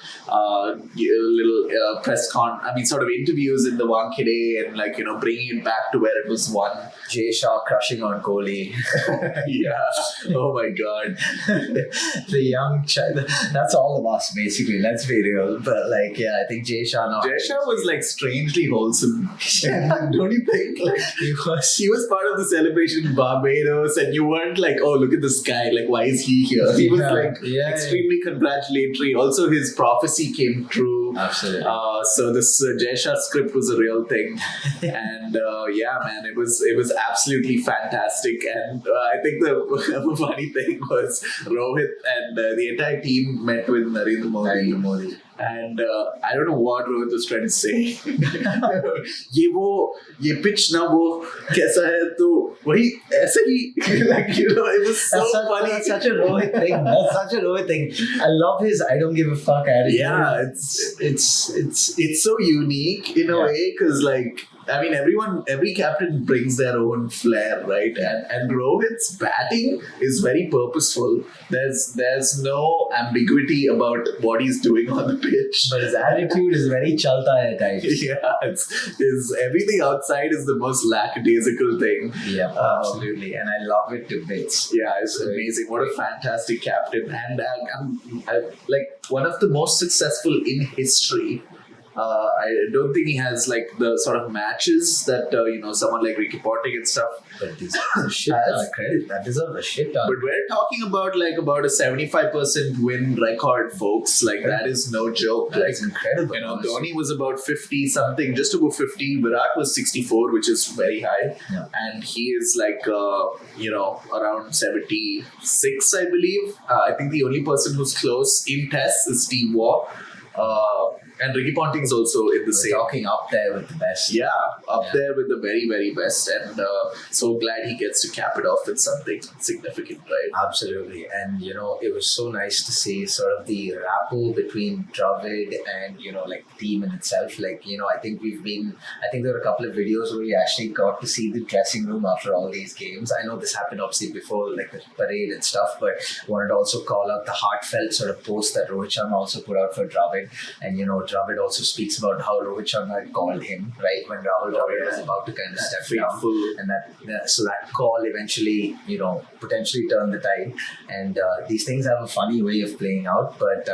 little press sort of interviews in the Wankhede, and bringing it back to where it was won. Jay Shah crushing on Kohli. Yeah. Oh my God. The young child. That's all of us basically. Let's be real. But I think Jay Shah was strangely wholesome. Don't you think? He was part of the celebration in Barbados, and you weren't like, oh, look at this guy. Like, why is he here? He was extremely congratulatory. Also, his prophecy came true. Absolutely. So this Jay Shah script was a real thing, and man, it was absolutely fantastic. And I think the funny thing was Rohit and the entire team met with Narendra Modi. And I don't know what Rohit was trying to say. ये pitch ना वो कैसा है तो वही ऐसे ही it was so funny. That's such a Rohit thing. That's such a Rohit thing. I love his I don't give a fuck attitude. Yeah, it's so unique in a way, because every captain brings their own flair, right? And Rohit's batting is very purposeful. There's no ambiguity about what he's doing on the pitch. But his attitude is very chalta type. Yeah, everything outside is the most lackadaisical thing. Yeah, absolutely. And I love it to bits. Yeah, it's amazing. What a fantastic captain. And I'm one of the most successful in history I don't think he has like the sort of matches that someone like Ricky Ponting and stuff. But these are shit ton credit. That deserves a shit ton. But we're talking about a 75% win record, folks. Like that is no joke. That is incredible. Dhoni was about 50 something, just above 50. Virat was 64, which is very high, and he is around 76, I believe. I think the only person who's close in tests is Steve Waugh. And Ricky Ponting is also in the same. Talking up there with the best. Yeah, there with the very, very best. And so glad he gets to cap it off with something significant, right? Absolutely. And, it was so nice to see sort of the rapport between Dravid and, the team in itself. I think there were a couple of videos where we actually got to see the dressing room after all these games. I know this happened obviously before, like the parade and stuff, but wanted to also call out the heartfelt sort of post that Rohit Sharma also put out for Dravid. And, Dravid also speaks about how Rohit Sharma had called him, right, when Rahul Dravid was about to kind of step down. And that call eventually, potentially turned the tide. And these things have a funny way of playing out, but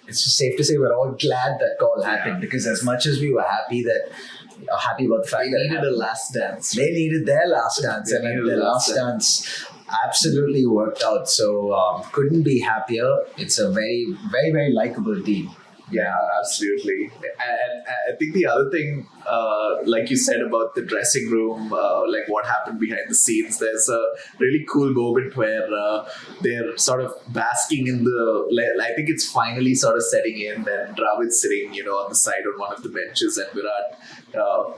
it's just safe to say we're all glad that call happened, because as much as we were happy about the fact they needed a last dance. They needed their last dance, and their last dance absolutely worked out. So couldn't be happier. It's a very, very, very likable team. Yeah, absolutely. And I think the other thing, like you said about the dressing room, like what happened behind the scenes, there's a really cool moment where they're sort of basking in I think it's finally sort of setting in, and Dravid's sitting, on the side on one of the benches, and Virat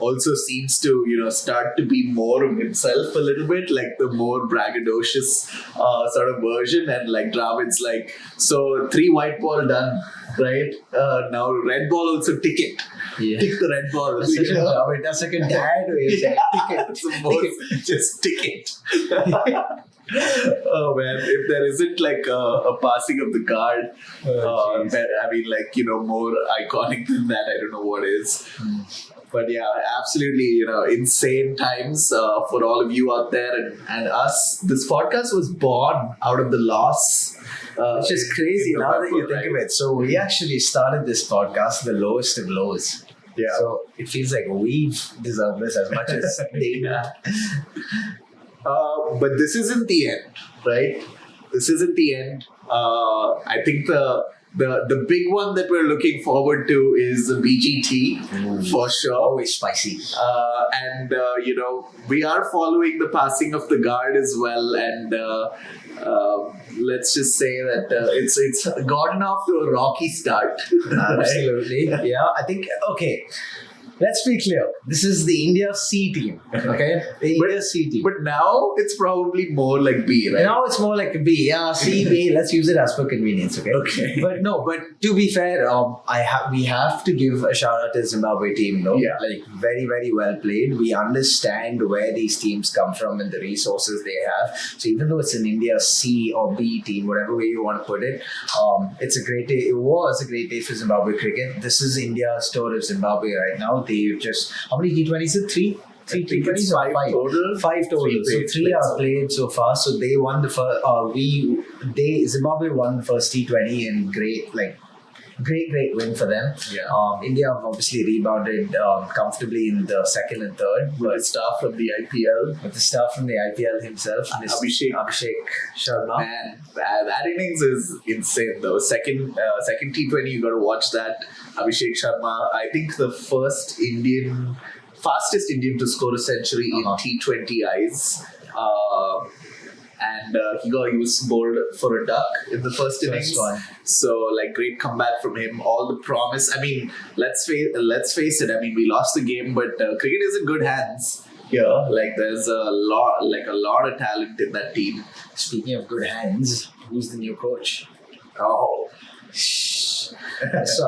also seems to, start to be more of himself a little bit, like the more braggadocious sort of version. And like Dravid's like, so 3 white ball done, right? Now red ball also tick it. Yeah. Tick the red ball. That's like a dad way of saying tick it. Just tick it. Oh man, if there isn't like a passing of the guard, more iconic than that, I don't know what is. But yeah, absolutely, insane times for all of you out there and us. This podcast was born out of the loss. Which is crazy now that you think of it. So we actually started this podcast the lowest of lows. Yeah. So it feels like we've deserved this as much as they do. But this isn't the end, right? This isn't the end. I think the big one that we're looking forward to is the BGT, for sure. Always spicy. And we are following the passing of the guard as well. And let's just say that it's gotten off to a rocky start. Absolutely. Yeah, I think, okay. Let's be clear. This is the India C team, okay? The India C team. But now it's probably more like B, right? Now it's more like a B. Yeah, C, B. Let's use it as per convenience, okay? Okay. But to be fair, we have to give a shout out to the Zimbabwe team, no? Yeah. Like, very, very well played. We understand where these teams come from and the resources they have. So even though it's an India C or B team, whatever way you want to put it, it's a great day. It was a great day for Zimbabwe cricket. This is India's tour of Zimbabwe right now. They've just, how many T20s is it? Three T20s or 5 total? 5 total. So 3 are played so far. So they won the first, Zimbabwe won the first T20 in great win for them. Yeah. India have obviously rebounded comfortably in the second and third. With the staff from the IPL. With the staff from the IPL himself, Abhishek Sharma. Man, that innings is insane though. Second T20, you got to watch that. Abhishek Sharma, I think the fastest Indian to score a century in T20 eyes. And he was bowled for a duck in the first innings. So great comeback from him. All the promise. I mean, let's face it. I mean, we lost the game, but cricket is in good hands. Yeah, there's a lot of talent in that team. Speaking of good hands, who's the new coach? Oh, this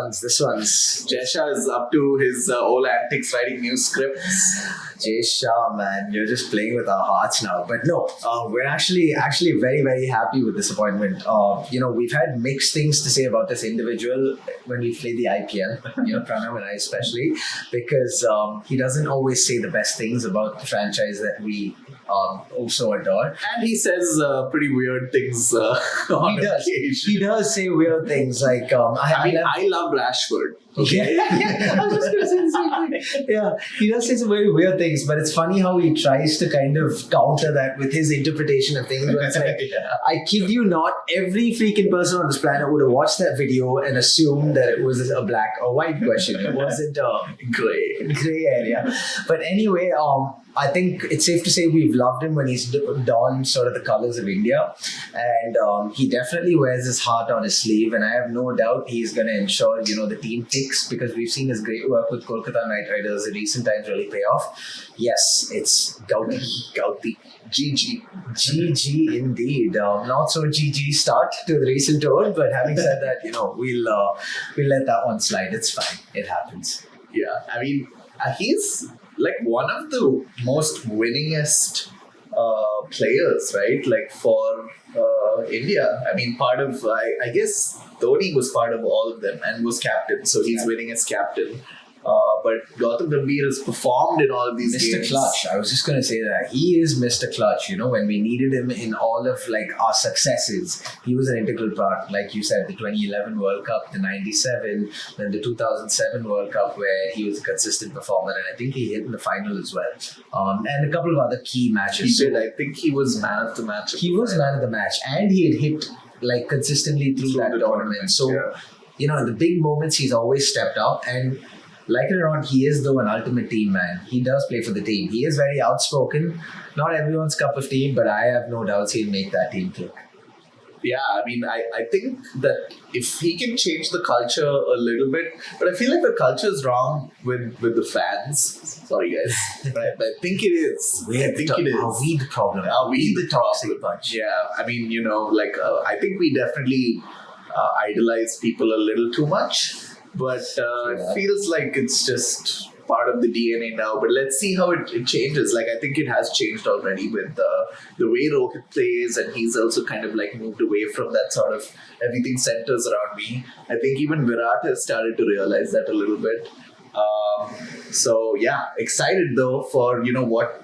one's. Jay Shah is up to his old antics, writing new scripts. Jay Shah, man, you're just playing with our hearts now. But no, we're actually very, very happy with this appointment. We've had mixed things to say about this individual when we played the IPL. Pranav and I especially, because he doesn't always say the best things about the franchise that we also adore. And he says pretty weird things on He does. occasion. He does say weird things like, I love Rashford. Okay. Yeah, I was just going to say the same thing. Yeah, he does say some very weird things, but it's funny how he tries to kind of counter that with his interpretation of things. Where it's like, Yeah. I kid you not, every freaking person on this planet would have watched that video and assumed that it was a black or white question. It wasn't a gray area. But anyway, I think it's safe to say we've loved him when he's donned sort of the colors of India, and he definitely wears his heart on his sleeve. And I have no doubt he's going to ensure the team ticks, because we've seen his great work with Kolkata Knight Riders in recent times really pay off. Yes, it's Gauti. GG indeed. Not so GG start to the recent tour, but having said that, we'll let that one slide. It's fine. It happens. Yeah, I mean, he's like one of the most winningest players, right? Like for India. I mean, part of, I guess Dhoni was part of all of them and was captain, so he's winning as captain. But Gautam Gambhir has performed in all of these Mr. games. Clutch. I was just going to say that. He is Mr. Clutch. When we needed him in all of our successes, he was an integral part. Like you said, the 2011 World Cup, the 97, then the 2007 World Cup, where he was a consistent performer. And I think he hit in the final as well. And a couple of other key matches. He did. I think he was man of the match. He was man of the match. And he had hit consistently through that tournament. So, in the big moments, he's always stepped up. And like it or not, he is though an ultimate team man. He does play for the team. He is very outspoken. Not everyone's cup of tea, but I have no doubts he'll make that team click. Yeah, I mean, I think that if he can change the culture a little bit, but I feel like the culture is wrong with the fans. Sorry, guys. But I think it is. I think it is. Are we the problem? Are we the toxic bunch? Yeah, I mean, I think we definitely idolize people a little too much, but it feels like it's just part of the DNA now. But let's see how it changes. Like, I think it has changed already with the way Rohit plays, and he's also kind of like moved away from that sort of everything centers around me. I think even Virat has started to realize that a little bit. So yeah, excited though for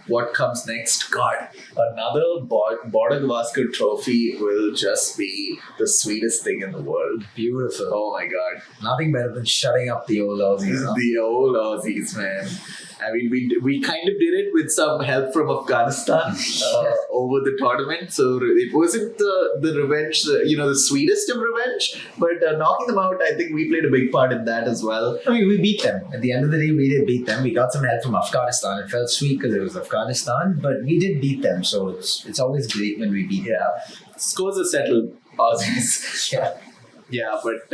what comes next. God, another Border Gavaskar trophy will just be the sweetest thing in the world. Beautiful. Oh my God, Nothing better than shutting up the old Aussies. Huh? the old Aussies, man. I mean, we kind of did it with some help from Afghanistan over the tournament. So it wasn't the revenge, the sweetest of revenge, but knocking them out, I think we played a big part in that as well. I mean, we beat them. At the end of the day, we did beat them. We got some help from Afghanistan. It felt sweet because it was Afghanistan, but we did beat them. So it's always great when we beat them. Scores are settled, Aussies. Yeah. But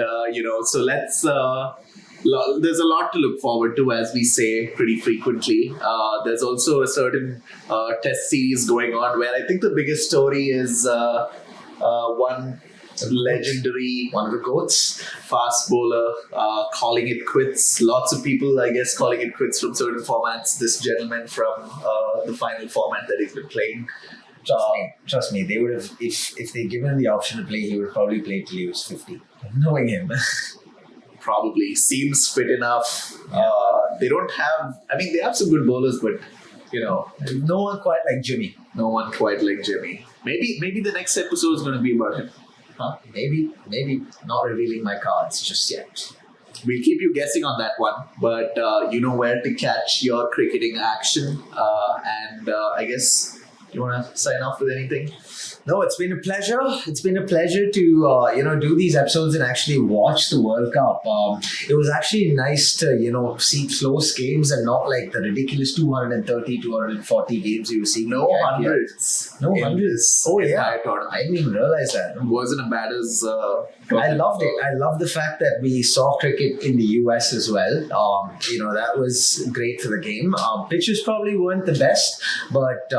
so let's. There's a lot to look forward to, as we say pretty frequently. There's also a certain test series going on where I think the biggest story is one legendary, One of the goats. fast bowler calling it quits. Lots of people, I guess, calling it quits from certain formats. This gentleman from the final format that he's been playing. Trust me, they would have, if they'd given him the option to play, he would probably play till he was 50. Knowing him. Probably seems fit enough. They don't have, they have some good bowlers, but No one quite like Jimmy. no one quite like Jimmy. Maybe the next episode is going to be about him. Huh? Maybe not revealing my cards just yet. We'll keep you guessing on that one, but you know where to catch your cricketing action. And I guess you want to sign off with anything? No, it's been a pleasure. It's been a pleasure to do these episodes and actually watch the World Cup. It was actually nice to see close games and not like the ridiculous 230, 240 games you were seeing. No hundreds. No in hundreds. this Oh yeah, entire tournament. I didn't even realize that. It wasn't as bad as. I loved it. I love the fact that we saw cricket in the US as well. That was great for the game. Pitches probably weren't the best, but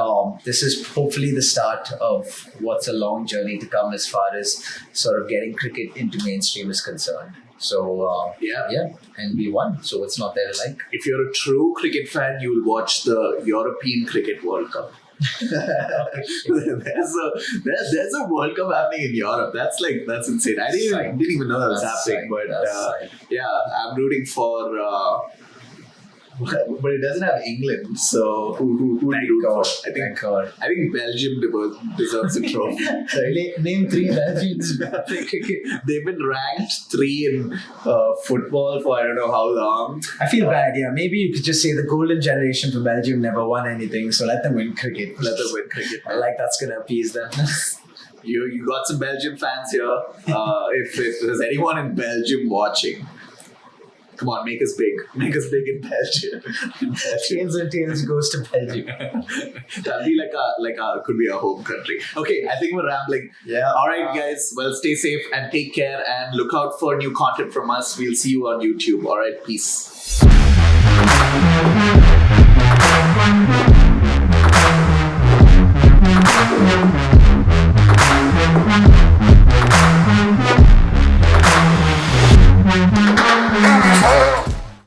this is hopefully the start of what's a long journey to come as far as sort of getting cricket into mainstream is concerned. So and we won. So what's not there to like? If you're a true cricket fan, you will watch the European Cricket World Cup. there's a World Cup happening in Europe. That's insane. I didn't even know that was happening. But I'm rooting for but it doesn't have England. So who would Thank you root God. for? Thank God. I think Belgium deserves a trophy. Name 3 Belgians. They've been ranked 3 in football for I don't know how long. I feel bad, yeah. Maybe you could just say the golden generation for Belgium never won anything, so let them win cricket. Let them win cricket. I like that's gonna appease them. You got some Belgian fans here. If there's anyone in Belgium watching, come on, make us big. Make us big in Belgium. Tails and Tails goes to Belgium. That'd be could be a home country. Okay, I think we're rambling. Yeah. All right, guys. Well, stay safe and take care and look out for new content from us. We'll see you on YouTube. All right, peace.